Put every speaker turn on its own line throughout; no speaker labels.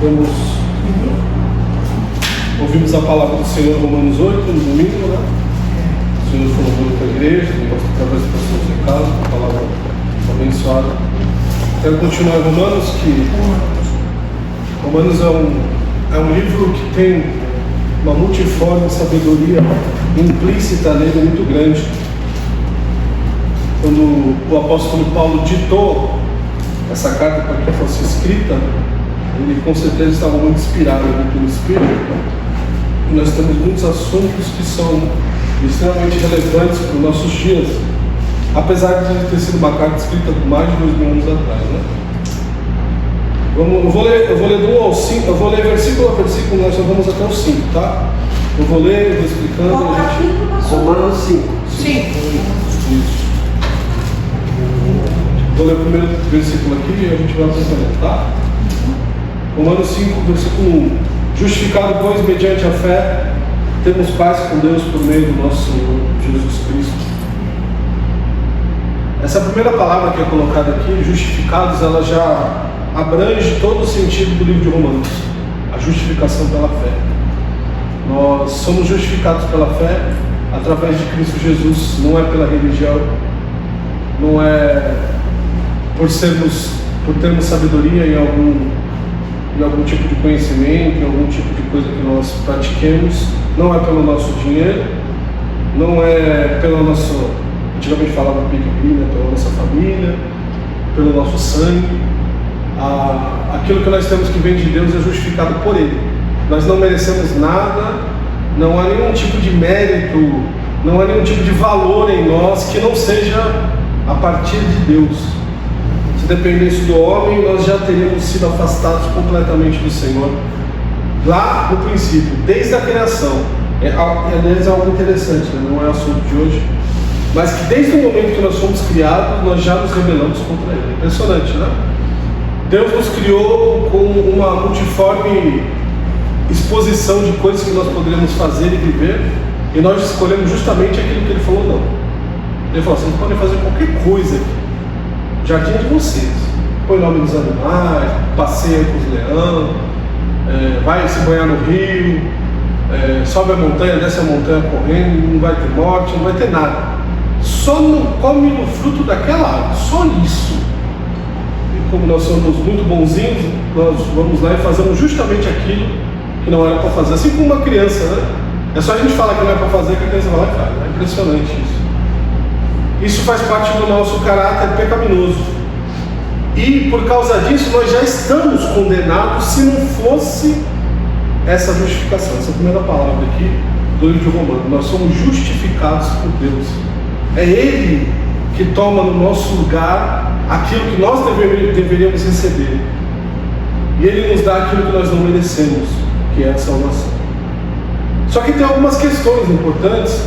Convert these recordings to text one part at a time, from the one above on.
vamos... Ouvimos a palavra do Senhor em Romanos 8, no domingo, né? O Senhor falou muito para a igreja, através do pastor Ricardo, a palavra abençoada. Quero continuar em Romanos, que Romanos é um livro que tem uma multiforme sabedoria implícita nele muito grande. Quando o apóstolo Paulo ditou essa carta para que fosse escrita, ele com certeza estava muito inspirado pelo Espírito. E nós temos muitos assuntos que são extremamente relevantes para os nossos dias, apesar de ter sido uma carta escrita mais de 2000 anos atrás, né? Eu vou ler do 1 ao 5, eu vou ler versículo a versículo, nós só vamos até o 5, tá? Eu vou ler, vou explicando. Romanos 5. Isso. Vou ler o primeiro versículo aqui e a gente vai acompanhando, tá? Romanos 5, versículo 1. Justificado, pois, mediante a fé, temos paz com Deus por meio do nosso Senhor Jesus Cristo. Essa primeira palavra que é colocada aqui, justificados, ela já abrange todo o sentido do livro de Romanos, a justificação pela fé. Nós somos justificados pela fé através de Cristo Jesus, não é pela religião, não é por termos sabedoria em algum tipo de conhecimento, em algum tipo de coisa que nós pratiquemos, não é pelo nosso dinheiro, não é pelo nosso, antigamente falava pique-pina, pela nossa família, pelo nosso sangue. Aquilo que nós temos que vem de Deus é justificado por Ele. Nós não merecemos nada, não há nenhum tipo de mérito, não há nenhum tipo de valor em nós que não seja a partir de Deus. Se dependesse do homem, nós já teríamos sido afastados completamente do Senhor lá no princípio, desde a criação. Aliás, é algo interessante, né? Não é assunto de hoje, mas que desde o momento que nós fomos criados, nós já nos rebelamos contra Ele. Impressionante, né? Deus nos criou com uma multiforme exposição de coisas que nós poderíamos fazer e viver, e nós escolhemos justamente aquilo que Ele falou não. Ele falou: vocês podem fazer qualquer coisa aqui, o jardim é de vocês, põe nome nos animais, passeia com os leões, vai se banhar no rio, sobe a montanha, desce a montanha correndo, não vai ter morte, não vai ter nada, só não come no fruto daquela árvore, só isso. E como nós somos muito bonzinhos, nós vamos lá e fazemos justamente aquilo que não era para fazer, assim como uma criança, né? É só a gente falar que não é para fazer que a criança vai lá e faz. É impressionante isso. Isso faz parte do nosso caráter pecaminoso. E por causa disso nós já estamos condenados se não fosse essa justificação. Essa primeira palavra aqui do livro de Romanos. Nós somos justificados por Deus. É Ele que toma no nosso lugar aquilo que nós deveríamos receber. E Ele nos dá aquilo que nós não merecemos, que é a salvação. Só que tem algumas questões importantes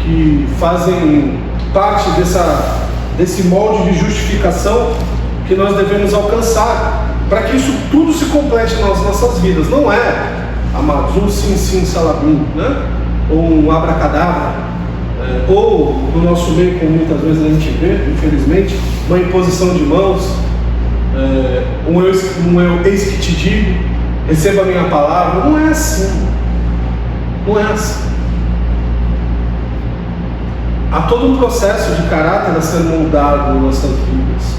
que fazem parte desse molde de justificação que nós devemos alcançar para que isso tudo se complete nas nossas vidas. Não é, amados, um sim, salabim, né? Ou um abracadabra, ou no nosso meio, como muitas vezes a gente vê, infelizmente, uma imposição de mãos, eis que te digo, receba a minha palavra. Não é assim. Não é assim. Há todo um processo de caráter a ser moldado nas nossas vidas.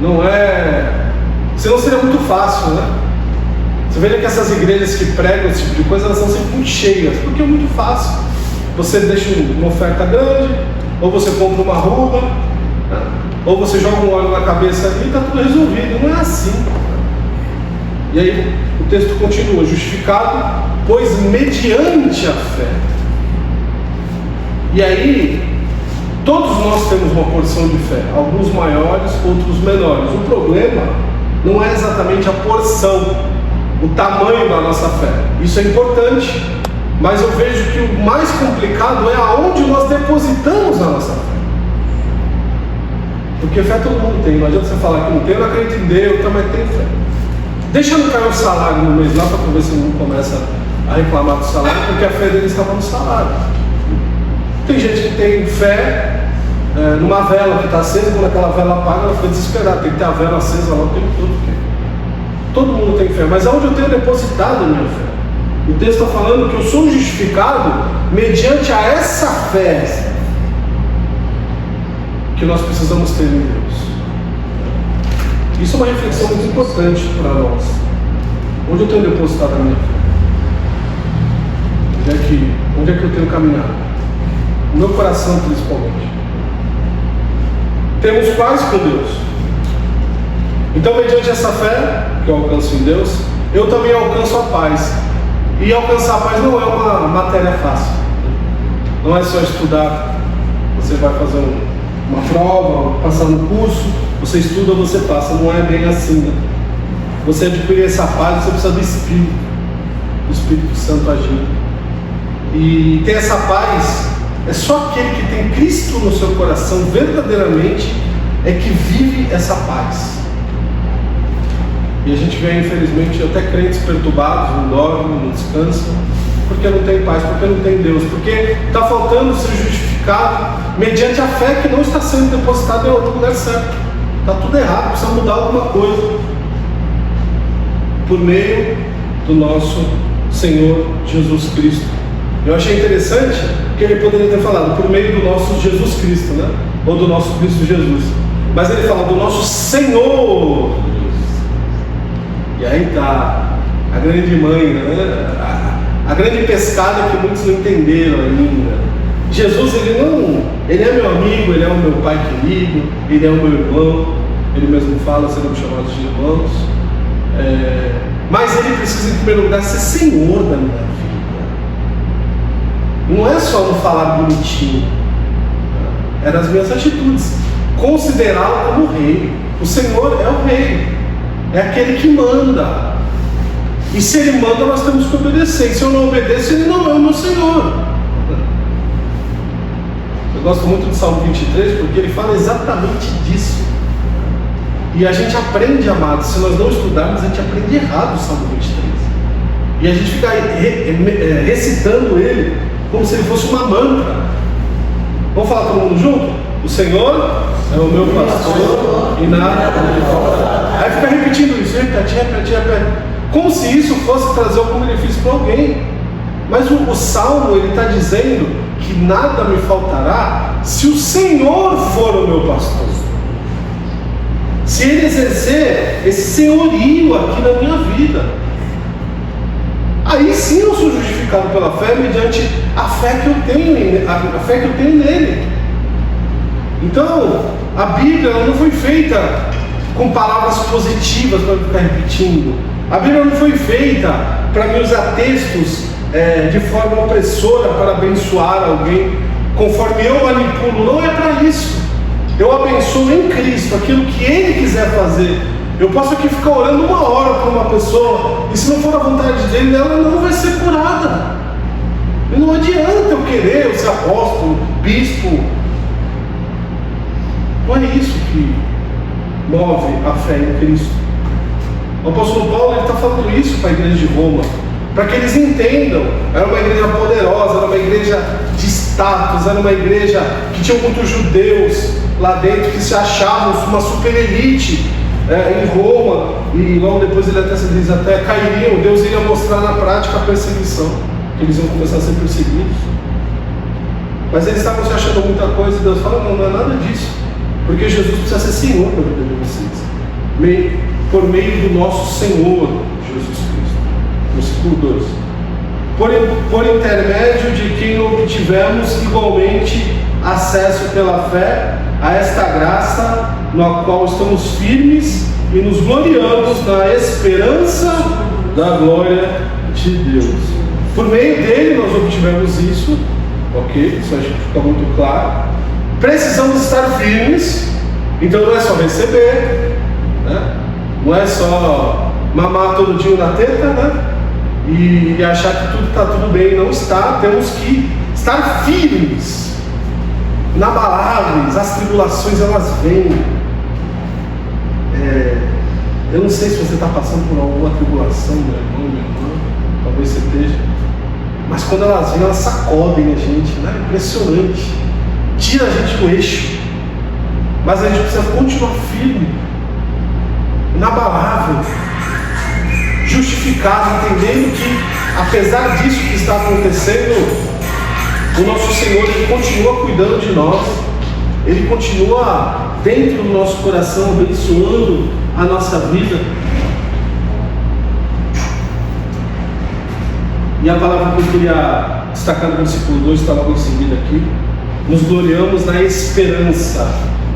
Não é... Senão seria muito fácil, né? Você vê que essas igrejas que pregam esse tipo de coisa, elas são sempre muito cheias, porque é muito fácil. Você deixa uma oferta grande, ou você compra uma ruga, né? Ou você joga um óleo na cabeça ali e está tudo resolvido. Não é assim. E aí o texto continua: justificado, pois mediante a fé. E aí, todos nós temos uma porção de fé, alguns maiores, outros menores. O problema não é exatamente a porção, o tamanho da nossa fé. Isso é importante, mas eu vejo que o mais complicado é aonde nós depositamos a nossa fé. Porque fé todo mundo tem, não adianta você falar que não tem, eu não acredito em Deus, eu também tenho fé. Deixa não cair o salário no mês lá para ver se não começa a reclamar do salário, porque a fé dele estava no salário. Tem gente que tem fé numa vela que está acesa, quando aquela vela apaga, ela fica desesperada, tem que ter a vela acesa lá o tempo todo. Todo mundo tem fé, mas aonde eu tenho depositado a minha fé? O texto está falando que eu sou justificado mediante a essa fé que nós precisamos ter em Deus. Isso é uma reflexão muito importante para nós. Onde eu tenho depositado a minha fé? Onde é que eu tenho caminhado? No meu coração, principalmente. Temos paz com Deus. Então, mediante essa fé que eu alcanço em Deus, eu também alcanço a paz. E alcançar a paz não é uma matéria fácil. Não é só estudar. Você vai fazer uma prova, passar no curso, você estuda, você passa. Não é bem assim, né? Você adquirir essa paz, você precisa do Espírito Santo agindo. E ter essa paz é só aquele que tem Cristo no seu coração verdadeiramente é que vive essa paz. E a gente vê, infelizmente, até crentes perturbados, não dormem, não descansam, porque não tem paz, porque não tem Deus, porque está faltando ser justificado mediante a fé que não está sendo depositada em outro lugar certo. Está tudo errado, precisa mudar alguma coisa. Por meio do nosso Senhor Jesus Cristo. Eu achei interessante que ele poderia ter falado por meio do nosso Jesus Cristo, né? Ou do nosso Cristo Jesus. Mas ele fala do nosso Senhor. E aí está a grande mãe, né? A grande pescada que muitos não entenderam ainda. Jesus, ele é meu amigo, ele é o meu pai querido, ele é o meu irmão. Ele mesmo fala, seremos chamados de irmãos. Mas ele precisa, em primeiro lugar, ser Senhor da minha vida. Não é só não falar bonitinho. É nas minhas atitudes. Considerá-lo como rei. O Senhor é o rei. É aquele que manda. E se ele manda, nós temos que obedecer. E se eu não obedeço, ele não é o meu Senhor. Eu gosto muito do Salmo 23, porque ele fala exatamente disso. E a gente aprende, amados, se nós não estudarmos, a gente aprende errado o Salmo 23. E a gente fica recitando ele como se ele fosse uma mantra. Vamos falar todo mundo junto? O Senhor é o meu pastor e nada me faltará. Aí fica repetindo isso, repete. Como se isso fosse trazer algum benefício para alguém. Mas o Salmo, ele está dizendo que nada me faltará se o Senhor for o meu pastor. Se ele exercer esse senhorio aqui na minha vida, aí sim eu sou justificado pela fé mediante a fé que eu tenho nele. Então, a Bíblia ela não foi feita com palavras positivas para eu ficar repetindo. A Bíblia não foi feita para me usar textos de forma opressora para abençoar alguém, conforme eu manipulo. Não é para isso. Eu abençoo em Cristo aquilo que Ele quiser fazer. Eu posso aqui ficar orando 1 hora por uma pessoa, e se não for a vontade dele, ela não vai ser curada. E não adianta eu querer eu ser apóstolo, bispo. Não é isso que move a fé em Cristo. O apóstolo Paulo está falando isso para a igreja de Roma, para que eles entendam. Era uma igreja poderosa, era uma igreja de status, era uma igreja que tinha muitos judeus lá dentro que se achavam uma super elite em Roma, e logo depois eles até cairiam. Deus iria mostrar na prática a perseguição, que eles iam começar a ser perseguidos. Mas eles estavam se achando muita coisa, e Deus fala: não é nada disso, porque Jesus precisa ser Senhor na vida de vocês, por meio do nosso Senhor Jesus Cristo. Versículo 2: por intermédio de quem obtivemos igualmente acesso pela fé a esta graça, na qual estamos firmes e nos gloriamos na esperança da glória de Deus. Por meio dele nós obtivemos isso, ok? Isso acho que fica muito claro. Precisamos estar firmes, então não é só receber, né? Não é só mamar todo dia na teta, né? E achar que tudo está tudo bem. Não está. Temos que estar firmes, inabaláveis. As tribulações elas vêm. Eu não sei se você está passando por alguma tribulação, meu irmão, minha irmã, talvez você esteja, mas quando elas vêm, elas sacodem a gente, né? Impressionante, tira a gente do eixo, mas a gente precisa continuar firme, inabalável, justificados, entendendo que, apesar disso que está acontecendo, o nosso Senhor, Ele continua cuidando de nós, Ele continua dentro do nosso coração, abençoando a nossa vida. E a palavra que eu queria destacar no versículo 2 está logo em seguida aqui: nos gloriamos na esperança.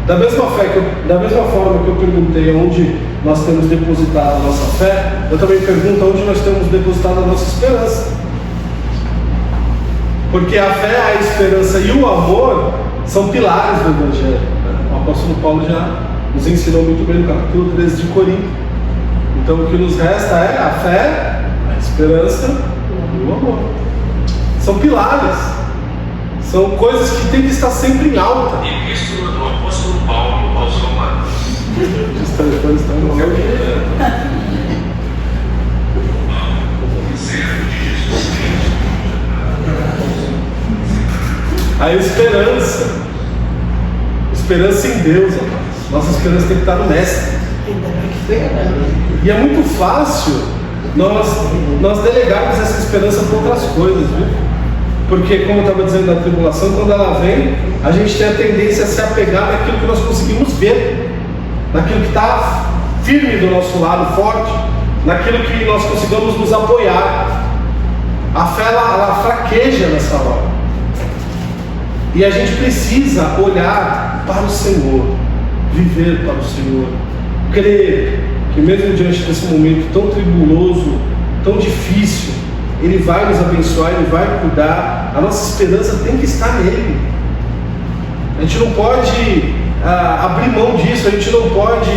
Da mesma forma que eu perguntei onde nós temos depositado a nossa fé, eu também pergunto onde nós temos depositado a nossa esperança. Porque a fé, a esperança e o amor são pilares do Evangelho. O apóstolo Paulo já nos ensinou muito bem no capítulo 13 de Corinto. Então o que nos resta é a fé, a esperança e o amor. São pilares. São coisas que têm que estar sempre em alta.
Epístola do apóstolo Paulo aos Romanos.
A esperança em Deus, amados. Nossa esperança tem que estar no Mestre. E é muito fácil nós delegarmos essa esperança para outras coisas, viu? Porque, como eu estava dizendo na tribulação, quando ela vem, a gente tem a tendência a se apegar naquilo que nós conseguimos ver, naquilo que está firme do nosso lado, forte, naquilo que nós consigamos nos apoiar. A fé, ela fraqueja nessa hora. E a gente precisa olhar para o Senhor, viver para o Senhor, crer que mesmo diante desse momento tão tribuloso, tão difícil, Ele vai nos abençoar, Ele vai cuidar. A nossa esperança tem que estar nele. A gente não pode abrir mão disso, a gente não pode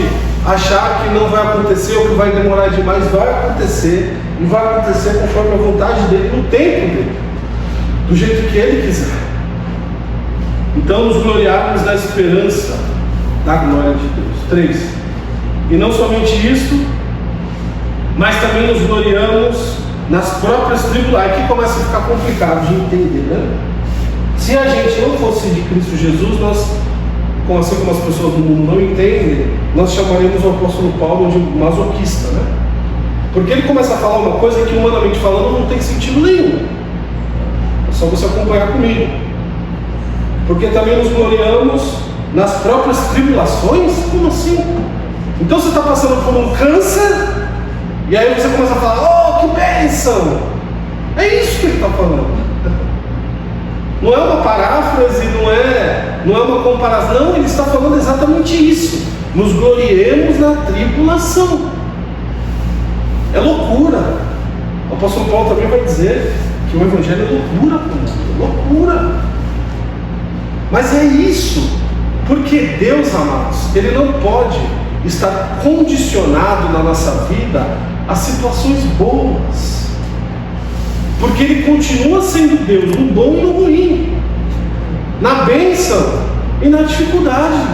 achar que não vai acontecer ou que vai demorar demais. Vai acontecer, e vai acontecer conforme a vontade dele, no tempo dele, do jeito que Ele quiser. Então nos gloriarmos na esperança da glória de Deus. 3. E não somente isso, mas também nos gloriamos nas próprias tribulações. Aqui começa a ficar complicado de entender, né? Se a gente não fosse de Cristo Jesus, nós, assim como as pessoas do mundo não entendem, nós chamaríamos o apóstolo Paulo de masoquista, né? Porque ele começa a falar uma coisa que, humanamente falando, não tem sentido nenhum. É só você acompanhar comigo. Porque também nos gloriamos nas próprias tribulações? Como assim? Então você está passando por um câncer, e aí você começa a falar: oh, que bênção! É isso que ele está falando. Não é uma paráfrase, não é uma comparação. Não, ele está falando exatamente isso. Nos gloriemos na tribulação. É loucura. O apóstolo Paulo também vai dizer que o Evangelho é loucura, loucura. Mas é isso, porque Deus, amados, Ele não pode estar condicionado na nossa vida a situações boas, porque Ele continua sendo Deus no bom e no ruim, na bênção e na dificuldade.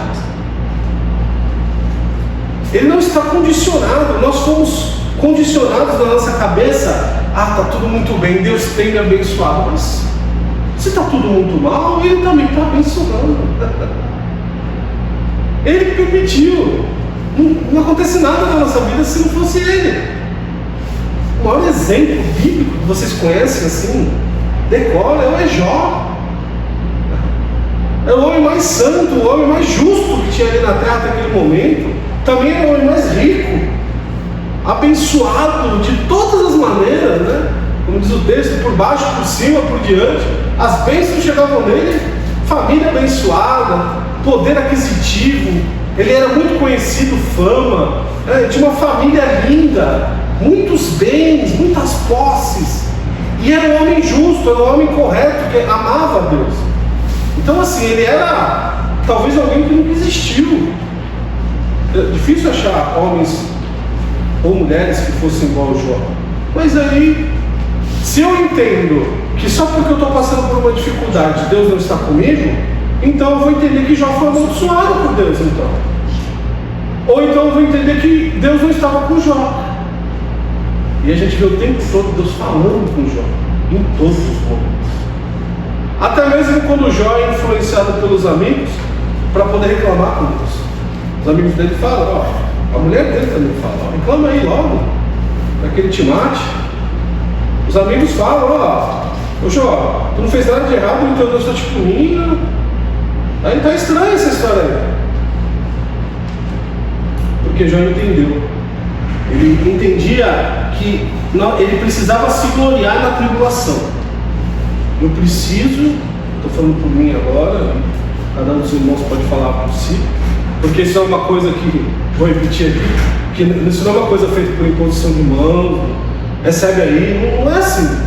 Ele não está condicionado. Nós fomos condicionados na nossa cabeça: ah, está tudo muito bem, Deus tem me abençoado. Mas se está tudo muito mal, Ele também está abençoando. Ele permitiu. Não acontece nada na nossa vida se não fosse Ele. O maior exemplo bíblico que vocês conhecem assim, decora, é Jó. É o homem mais santo, o homem mais justo que tinha ali na terra naquele momento. Também é o homem mais rico, abençoado de todas as maneiras, né? Como diz o texto, por baixo, por cima, por diante. As bênçãos chegavam nele, família abençoada, poder aquisitivo. Ele era muito conhecido, fama, tinha uma família linda, muitos bens, muitas posses. E era um homem justo, era um homem correto, que amava a Deus. Então assim, ele era talvez alguém que nunca existiu. É difícil achar homens ou mulheres que fossem igual ao Jó. Mas aí, se eu entendo que só porque eu estou passando por uma dificuldade Deus não está comigo, então eu vou entender que Jó foi amaldiçoado por Deus, então. Ou então eu vou entender que Deus não estava com Jó. E a gente vê o tempo todo Deus falando com Jó, em todos os momentos. Até mesmo quando Jó é influenciado pelos amigos para poder reclamar com Deus. Os amigos dele falam: ó, a mulher dele também fala: ó, reclama aí logo. para que ele te mate. Os amigos falam, ô Jó, tu não fez nada de errado, então Deus está te punindo. Aí tá estranha essa história aí. Porque Jó entendeu. Ele entendia que ele precisava se gloriar na tribulação. Eu preciso, estou falando por mim agora, cada um dos irmãos pode falar por si, porque isso é uma coisa que, vou repetir aqui, que isso não é uma coisa feita por imposição de mão, recebe aí, não é assim.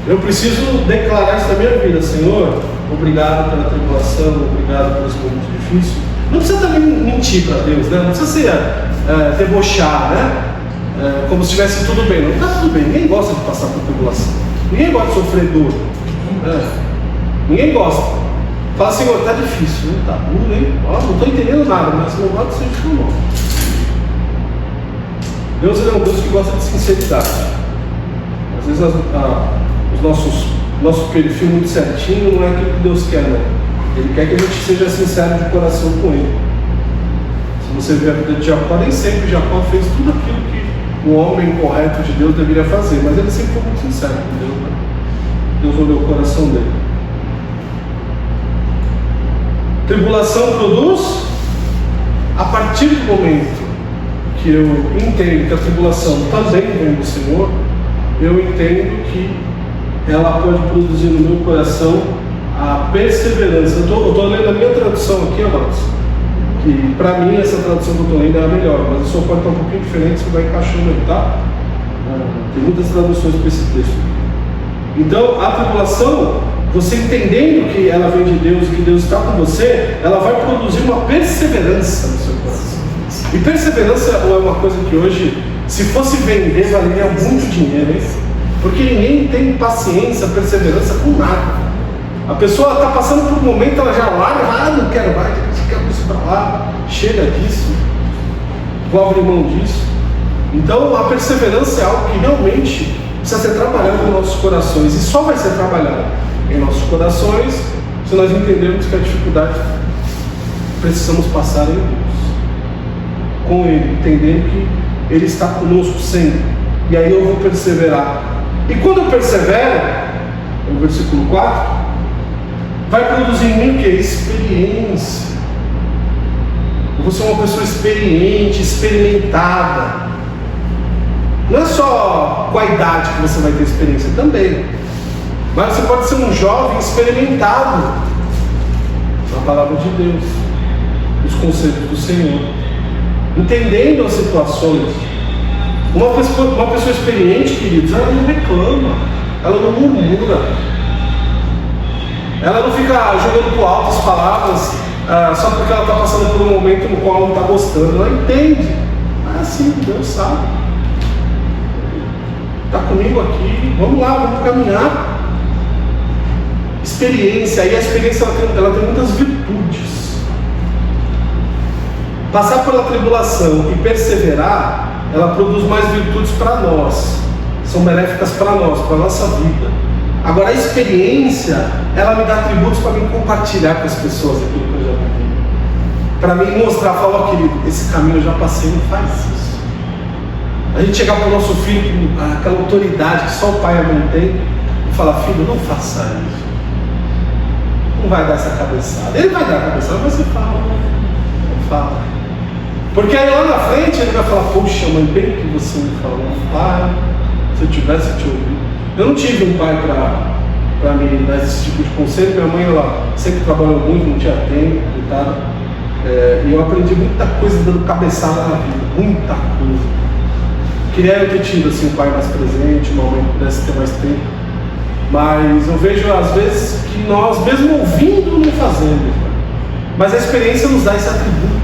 Eu preciso declarar isso na minha vida: Senhor, obrigado pela tribulação, obrigado pelos momentos difíceis. Não precisa também mentir para Deus, né? Não precisa ser debochar, né? Como se estivesse tudo bem. Não está tudo bem, ninguém gosta de passar por tribulação, ninguém gosta de sofrer dor, ninguém gosta. Fala, Senhor, está difícil, né? Tá duro, hein? Não estou entendendo nada, mas não gosto de ser de nome. Deus é um Deus que gosta de sinceridade. Às vezes nosso perfil muito certinho não é aquilo que Deus quer, não. Ele quer que a gente seja sincero de coração com Ele. Se você ver a vida de Jacó, nem sempre Jacó fez tudo aquilo que o homem correto de Deus deveria fazer, mas ele sempre foi muito sincero com Deus, né? Deus olhou o coração dele. Tribulação produz, a partir do momento que eu entendo que a tribulação também vem do Senhor, eu entendo que ela pode produzir no meu coração a perseverança. Eu estou lendo a minha tradução aqui, amados, que para mim essa tradução que eu estou lendo é a melhor, mas a sua pode estar um pouquinho diferente, você vai encaixando aí, tá? Tem muitas traduções para esse texto. Então, a tribulação, você entendendo que ela vem de Deus e que Deus está com você, ela vai produzir uma perseverança no seu coração. E perseverança é uma coisa que hoje, se fosse vender, valeria muito dinheiro, hein? Porque ninguém tem paciência, perseverança com nada. A pessoa está passando por um momento, ela já larga, não quero mais, quero isso para lá, chega disso, vou abrir mão disso. Então a perseverança é algo que realmente precisa ser trabalhado nos nossos corações, e só vai ser trabalhado em nossos corações se nós entendermos que a dificuldade precisamos passar em Deus, com Ele, entendendo que Ele está conosco sempre, e aí eu vou perseverar. E quando eu persevero, no versículo 4, vai produzir em mim o que? Experiência. Eu vou ser uma pessoa experiente, experimentada. Não é só com a idade que você vai ter experiência também, mas você pode ser um jovem experimentado na palavra de Deus, nos conselhos do Senhor, entendendo as situações. Uma pessoa experiente, queridos, ela não reclama, ela não murmura, ela não fica jogando por alto as palavras só porque ela está passando por um momento no qual ela não está gostando. Ela entende. Ah, sim, Deus sabe. Está comigo aqui, vamos lá, vamos caminhar. Experiência, e a experiência ela tem muitas virtudes. Passar pela tribulação e perseverar, ela produz mais virtudes para nós, são benéficas para nós, para a nossa vida. Agora a experiência, ela me dá atributos para me compartilhar com as pessoas aquilo que eu já vivi, para me mostrar, falar, ó querido, esse caminho eu já passei, não faz isso. A gente chegar para o nosso filho com aquela autoridade que só o pai e a mãe tem, e falar, filho, não faça isso, não vai dar essa cabeçada. Ele vai dar a cabeçada, mas você fala, não fala. Porque aí lá na frente ele vai falar, poxa mãe, bem que você me falou, pai, se eu tivesse te ouvido. Eu não tive um pai para me dar esse tipo de conselho. Minha mãe, ela sempre trabalhou muito, não tinha tempo, coitada. E eu aprendi muita coisa dando cabeçada na vida, muita coisa. Queria eu ter tido assim, um pai mais presente, uma mãe que pudesse ter mais tempo. Mas eu vejo às vezes que nós, mesmo ouvindo, não fazemos. Mas a experiência nos dá esse atributo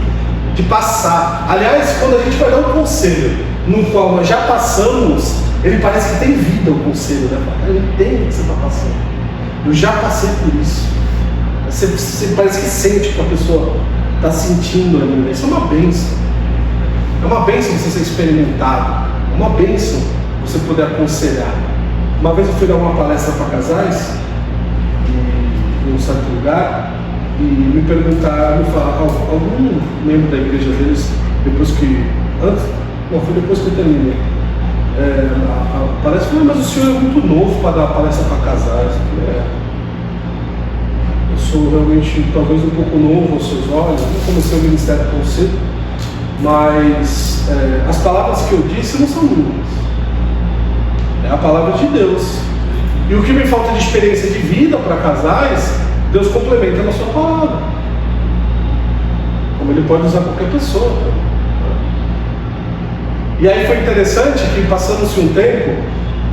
de passar. Aliás, quando a gente vai dar um conselho no qual nós já passamos, ele parece que tem vida o conselho, né? Eu entendo o que você está passando, eu já passei por isso. Você parece que sente que a pessoa está sentindo ali, né? Isso é uma bênção. É uma bênção você ser experimentado, é uma bênção você poder aconselhar. Uma vez eu fui dar uma palestra para casais em um certo lugar, e me perguntaram, algum membro da igreja deles, depois que, foi depois que eu terminei, Parece que mas o senhor é muito novo para dar palestra para casais. Eu sou realmente talvez um pouco novo aos seus olhos, eu comecei o ministério tão cedo, mas as palavras que eu disse não são minhas, é a palavra de Deus. E o que me falta de experiência de vida para casais, Deus complementa na sua palavra, como Ele pode usar qualquer pessoa. E aí foi interessante que, passando-se um tempo,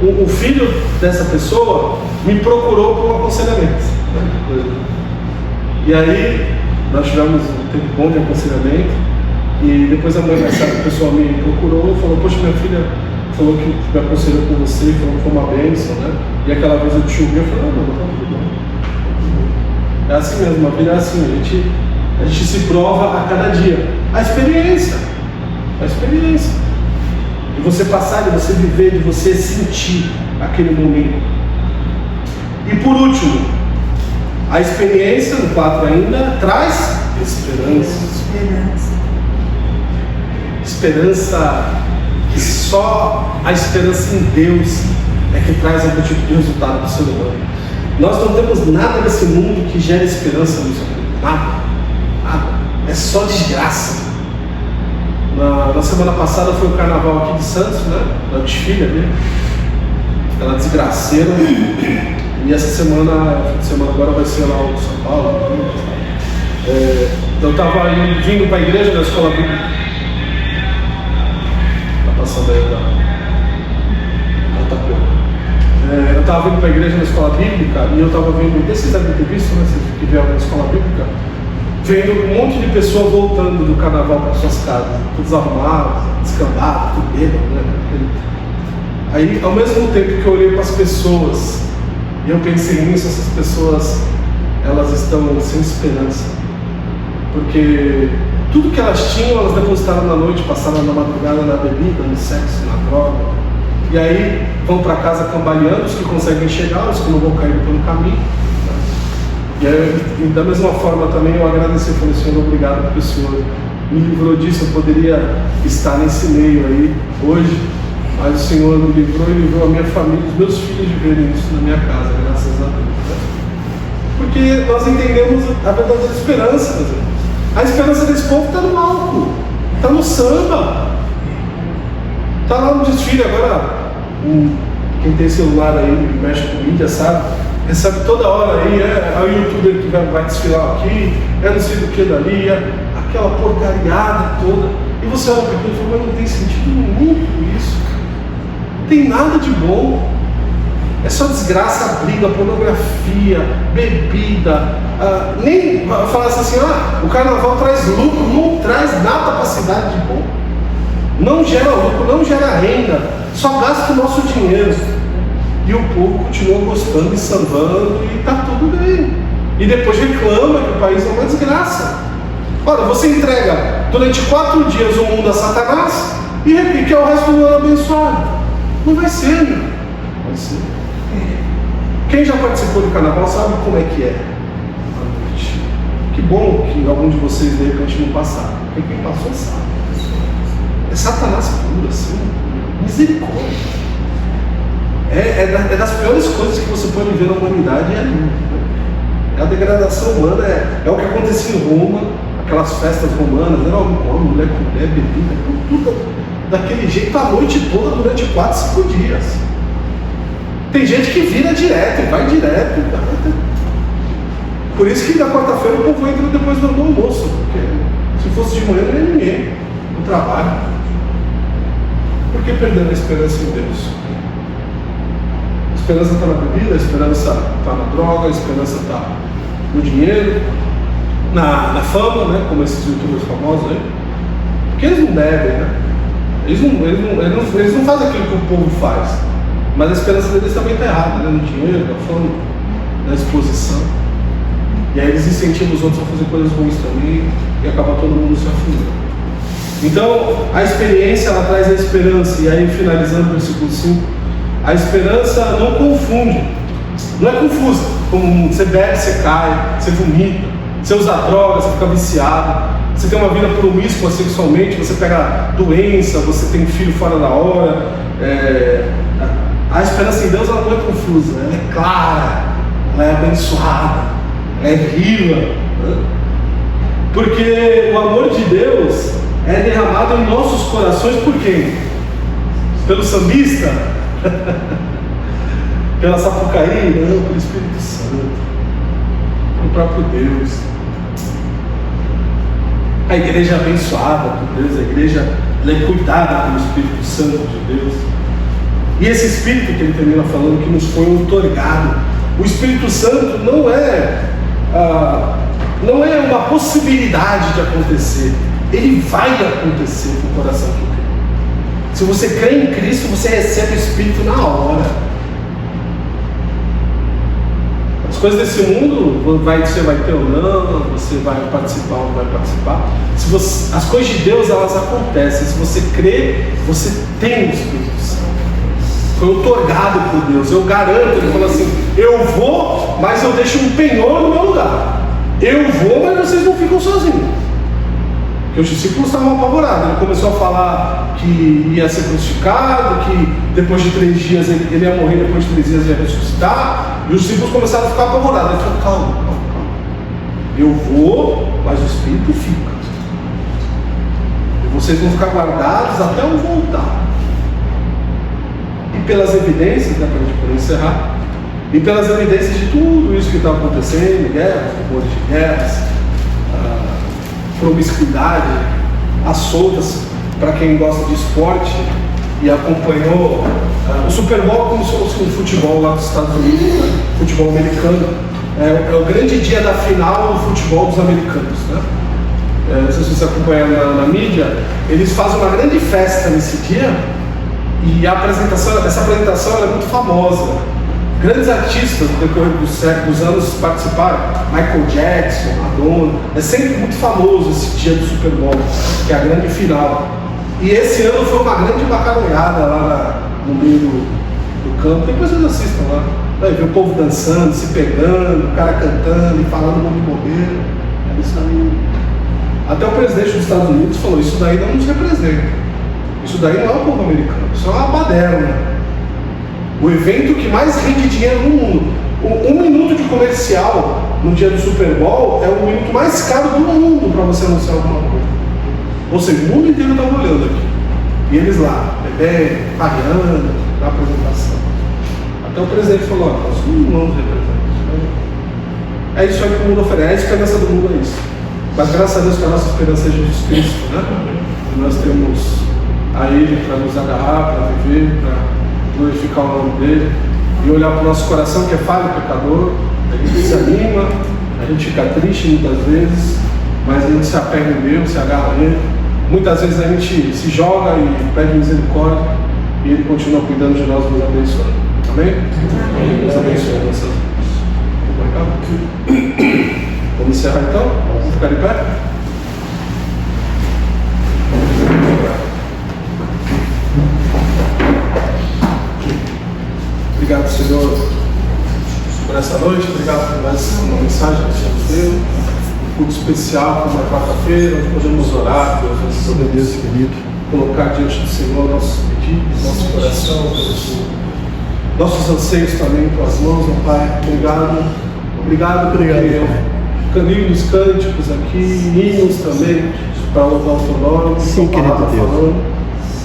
o filho dessa pessoa me procurou por um aconselhamento. E aí nós tivemos um tempo bom de aconselhamento, e depois a mãe dessa pessoa me procurou e falou: poxa, minha filha falou que me aconselhou com você, falou que foi uma bênção, né? E aquela vez eu te ouvi, eu falei: não, tá tudo bom. É assim mesmo, a vida é assim, a gente se prova a cada dia. A experiência. De você passar, de você viver, de você sentir aquele momento. E por último, a experiência, no 4 ainda, traz esperança. Esperança que só a esperança em Deus é que traz algum tipo de resultado para o ser humano. Nós não temos nada nesse mundo que gere esperança no ser humano. Nada. É só desgraça. Na semana passada foi o carnaval aqui de Santos, né? Da desfile ali. Aquela desgraceira. E essa semana, fim de semana agora, vai ser lá o São Paulo. Então eu estava vindo para a igreja da escola bíblica. Está passando aí eu estava vindo para a igreja na escola bíblica e eu estava vendo, vocês devem ter visto, né? Vocês que vieram na escola bíblica, vendo um monte de pessoas voltando do carnaval para suas casas, todos arrumados, descambados, tudo bêbado, né? Aí, ao mesmo tempo que eu olhei para as pessoas e eu pensei nisso, essas pessoas, elas estão sem esperança, porque tudo que elas tinham, elas depositaram na noite, passaram na madrugada na bebida, no sexo, na droga, e aí vão para casa cambaleando, os que conseguem chegar, os que não vão cair pelo caminho. E aí, da mesma forma também eu agradeci, falei: Senhor, obrigado porque o Senhor me livrou disso. Eu poderia estar nesse meio aí hoje, mas o Senhor me livrou e livrou a minha família, os meus filhos de verem isso na minha casa, graças a Deus. Porque nós entendemos a verdadeira esperança, meus irmãos. A esperança desse povo está no álcool, está no samba, está lá no desfile. Agora, quem tem celular aí, mexe com mídia, sabe? Recebe toda hora aí, é o youtuber que vai desfilar aqui, é não sei do que dali, é aquela porcariada toda. E você olha para aquilo e fala: mas não tem sentido nenhum isso. Não tem nada de bom. É só desgraça, briga, pornografia, bebida. Nem falar assim: o carnaval traz lucro, não traz nada para a cidade de bom. Não gera lucro, não gera renda, só gasta o nosso dinheiro. E o povo continua gostando e sambando e está tudo bem. E depois reclama que o país é uma desgraça. Ora, você entrega durante 4 dias o mundo a Satanás e quer o resto do ano abençoado. Não vai ser, né? Vai ser. Quem já participou do carnaval sabe como é que é a noite. Que bom que algum de vocês de repente não passaram. Porque quem passou sabe. É Satanás puro, assim. Misericórdia. É das piores coisas que você pode ver na humanidade, é a degradação humana, é o que acontecia em Roma, aquelas festas romanas, era homem com homem, mulher com mulher, bebida, tudo daquele jeito a noite toda durante 4, 5 dias. Tem gente que vira direto, vai direto. Por isso que na quarta-feira o povo entra depois do almoço, porque se fosse de manhã não ia ninguém no trabalho. Por que perder a esperança em Deus? A esperança está na bebida, a esperança está na droga, a esperança está no dinheiro, na fama, né? Como esses youtubers famosos aí. Porque eles não bebem, né? Eles não fazem aquilo que o povo faz. Mas a esperança deles também está errada, né? No dinheiro, na fama, na exposição. E aí eles incentivam os outros a fazer coisas ruins também e acaba todo mundo se afundando. Então, a experiência, ela traz a esperança. E aí, finalizando o versículo 5, a esperança não confunde, não é confusa. Como você bebe, você cai, você vomita, você usa droga, você fica viciado, você tem uma vida promíscua sexualmente, você pega doença, você tem filho fora da hora. A esperança em Deus ela não é confusa, ela é clara, ela é abençoada, ela é viva, né? Porque o amor de Deus é derramado em nossos corações por quem? Pelo sambista? Pela Sapucaí? Não, pelo Espírito Santo, pelo próprio Deus. A igreja é abençoada por Deus, a igreja ela é cuidada pelo Espírito Santo de Deus. E esse Espírito que ele termina falando que nos foi outorgado. O Espírito Santo não é uma possibilidade de acontecer. Ele vai acontecer com o coração que crê. Se você crê em Cristo, você recebe o Espírito na hora. As coisas desse mundo, você vai ter ou não, você vai participar ou não vai participar. As coisas de Deus, elas acontecem. Se você crê, você tem o Espírito Santo. Foi outorgado por Deus, eu garanto. Ele falou assim: eu vou, mas eu deixo um penhor no meu lugar. Eu vou, mas vocês não ficam sozinhos. Porque os discípulos estavam apavorados. Ele começou a falar que ia ser crucificado, que depois de 3 dias ele ia morrer, depois de 3 dias ia ressuscitar. E os discípulos começaram a ficar apavorados. Ele falou: calma. Eu vou, mas o Espírito fica. E vocês vão ficar guardados até eu voltar. E pelas evidências, para a gente poder encerrar, e pelas evidências de tudo isso que está acontecendo, guerras, rumores de guerras, promiscuidade, as soltas, para quem gosta de esporte e acompanhou o Super Bowl como se fosse um futebol lá dos Estados Unidos, né? Futebol americano, é o grande dia da final do futebol dos americanos, né? Não sei se você acompanha na mídia, eles fazem uma grande festa nesse dia. E essa apresentação é muito famosa. Grandes artistas no decorrer dos anos participaram. Michael Jackson, Madonna. É sempre muito famoso esse dia do Super Bowl, que é a grande final. E esse ano foi uma grande bacanalhada lá no meio do campo. Depois vocês assistam lá. Vai ver o povo dançando, se pegando, o cara cantando e falando um monte de bobeira. Isso aí. Até o presidente dos Estados Unidos falou: isso daí não nos representa. Isso daí não é o povo americano, isso é uma baderna. O evento que mais rende dinheiro no mundo. Um minuto de comercial no dia do Super Bowl é o minuto mais caro do mundo para você anunciar alguma coisa. Ou seja, o mundo inteiro estava olhando aqui. E eles lá, bebendo, pagando, na apresentação. Até o presidente falou: nós não nos representamos. É isso aí que o mundo oferece, a esperança do mundo é isso. Mas graças a Deus que a nossa esperança é Jesus Cristo, né? E nós temos a Ele para nos agarrar, para viver, para glorificar o nome dEle e olhar para o nosso coração que é falho, pecador. A gente se anima, a gente fica triste muitas vezes, mas a gente se apega em Deus, se agarra nele. Muitas vezes a gente se joga e pede misericórdia e Ele continua cuidando de nós, nos abençoando. Amém? Amém. Nos abençoe nossas vidas. Vamos encerrar então? Vamos ficar de pé? Obrigado, Senhor, por essa noite. Obrigado por mais uma mensagem que o Senhor nos deu. Um culto especial, como é quarta-feira, onde podemos orar, Deus querido, colocar diante do Senhor nossos pedidos, nosso coração, nossos anseios também em tuas mãos, meu Pai. Obrigado. Obrigado por caminho dos cânticos aqui, hinos também, para louvar o teu nome,
sim, querido Deus.
Falando.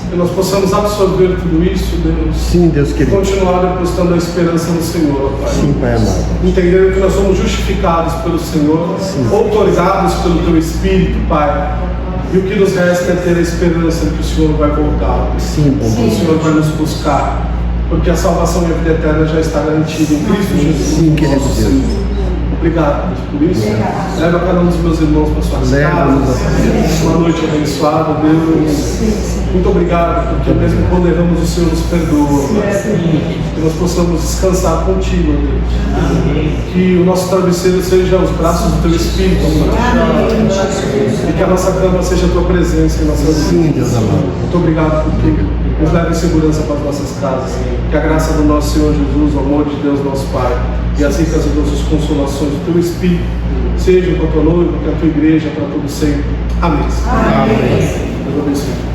Que nós possamos absorver tudo isso, Deus.
Sim, Deus querido.
E continuar depositando a esperança no Senhor, Pai.
Sim, Pai amado.
Entendendo que nós somos justificados pelo Senhor, sim, autorizados pelo Teu Espírito, Pai. E o que nos resta é ter a esperança de que o Senhor vai voltar.
Sim, bom
Deus. O Senhor vai nos buscar. Porque a salvação e a vida eterna já está garantida em Cristo Jesus.
Sim, querido Deus.
Senhor. Obrigado por isso. Leva cada um dos meus irmãos para suas casas. Uma noite abençoada, Deus. Muito obrigado, porque mesmo quando erramos, o Senhor nos perdoa. Que nós possamos descansar contigo, Deus. Que o nosso travesseiro seja os braços do Teu Espírito, e que a nossa cama seja a Tua presença em nossa vida.
Sim, Deus amado.
Muito obrigado porque nos leva em segurança para as nossas casas. Que a graça do nosso Senhor Jesus, o amor de Deus, nosso Pai, e as ricas e doces consolações bênçãos do teu Espírito sejam com a tua noiva, com a tua igreja, para todo sempre. Amém.
Amém.
Deus abençoe.